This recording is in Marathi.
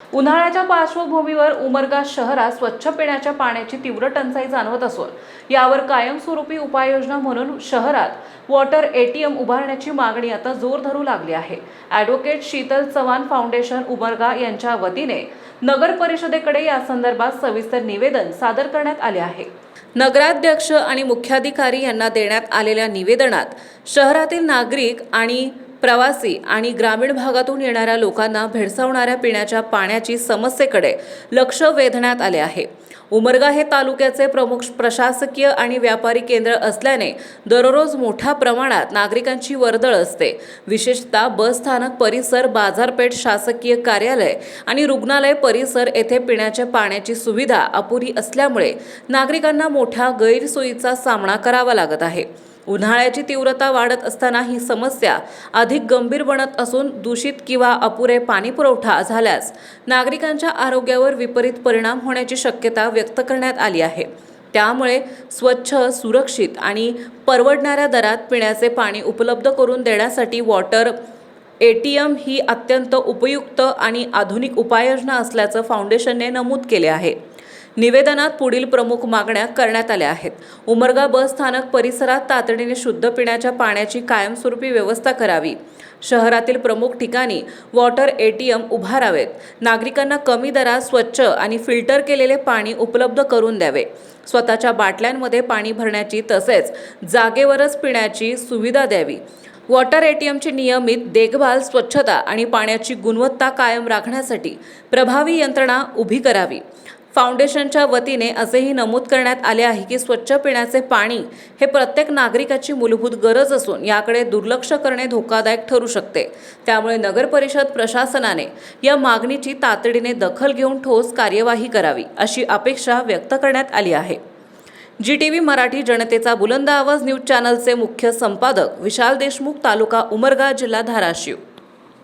उन्हाळ्याच्या पार्श्वभूमीवर उमरगा शहरात स्वच्छ पिण्याच्या पाण्याची तीव्र टंचाई जाणवत असून यावर कायमस्वरूपी उपाययोजना म्हणून शहरात वॉटर एटीएम उभारण्याची मागणी आता जोर धरू लागली आहे। ॲडव्होकेट शीतल चव्हाण फाउंडेशन उमरगा यांच्या वतीने नगर परिषदेकडे या संदर्भात सविस्तर निवेदन सादर करण्यात आले आहे। नगराध्यक्ष आणि मुख्याधिकारी यांना देण्यात आलेल्या निवेदनात शहरातील नागरिक आणि प्रवासी आणि ग्रामीण भागातून येणाऱ्या लोकांना भेडसावणाऱ्या पिण्याच्या पाण्याची समस्येकडे लक्ष वेधण्यात आले आहे। उमरगा हे तालुक्याचे प्रमुख प्रशासकीय आणि व्यापारी केंद्र असल्याने दररोज मोठ्या प्रमाणात नागरिकांची वर्दळ असते। विशेषतः बस स्थानक परिसर, बाजारपेठ, शासकीय कार्यालय आणि रुग्णालय परिसर येथे पिण्याच्या पाण्याची सुविधा अपुरी असल्यामुळे नागरिकांना मोठ्या गैरसोयीचा सामना करावा लागत आहे। उन्हाळ्याची तीव्रता वाढत असताना ही समस्या अधिक गंभीर बनत असून दूषित किंवा अपुरे पाणी पुरवठा झाल्यास नागरिकांच्या आरोग्यावर विपरीत परिणाम होण्याची शक्यता व्यक्त करण्यात आली आहे। त्यामुळे स्वच्छ, सुरक्षित आणि परवडणाऱ्या दरात पिण्याचे पाणी उपलब्ध करून देण्यासाठी वॉटर एटीएम ही अत्यंत उपयुक्त आणि आधुनिक उपाययोजना असल्याचं फाउंडेशनने नमूद केले आहे। निवेदनात पुढील प्रमुख मागण्या करण्यात आल्या आहेत। उमरगा बस स्थानक परिसरात तातडीने शुद्ध पिण्याच्या पाण्याची कायमस्वरूपी व्यवस्था करावी। शहरातील प्रमुख ठिकाणी वॉटर एटीएम उभारावेत। नागरिकांना कमी दरात स्वच्छ आणि फिल्टर केलेले पाणी उपलब्ध करून द्यावे। स्वतःच्या बाटल्यांमध्ये पाणी भरण्याची तसेच जागेवरच पिण्याची सुविधा द्यावी। वॉटर एटीएमची नियमित देखभाल, स्वच्छता आणि पाण्याची गुणवत्ता कायम राखण्यासाठी प्रभावी यंत्रणा उभी करावी। फाउंडेशनच्या वतीने असेही नमूद करण्यात आले आहे की स्वच्छ पिण्याचे पाणी हे प्रत्येक नागरिकाची मूलभूत गरज असून याकडे दुर्लक्ष करणे धोकादायक ठरू शकते। त्यामुळे नगर परिषद प्रशासनाने या मागणीची तातडीने दखल घेऊन ठोस कार्यवाही करावी अशी अपेक्षा व्यक्त करण्यात आली आहे। GTV मराठी जनतेचा बुलंद आवाज न्यूज चॅनलचे मुख्य संपादक विशाल देशमुख, तालुका उमरगा, जिल्हा धाराशिव।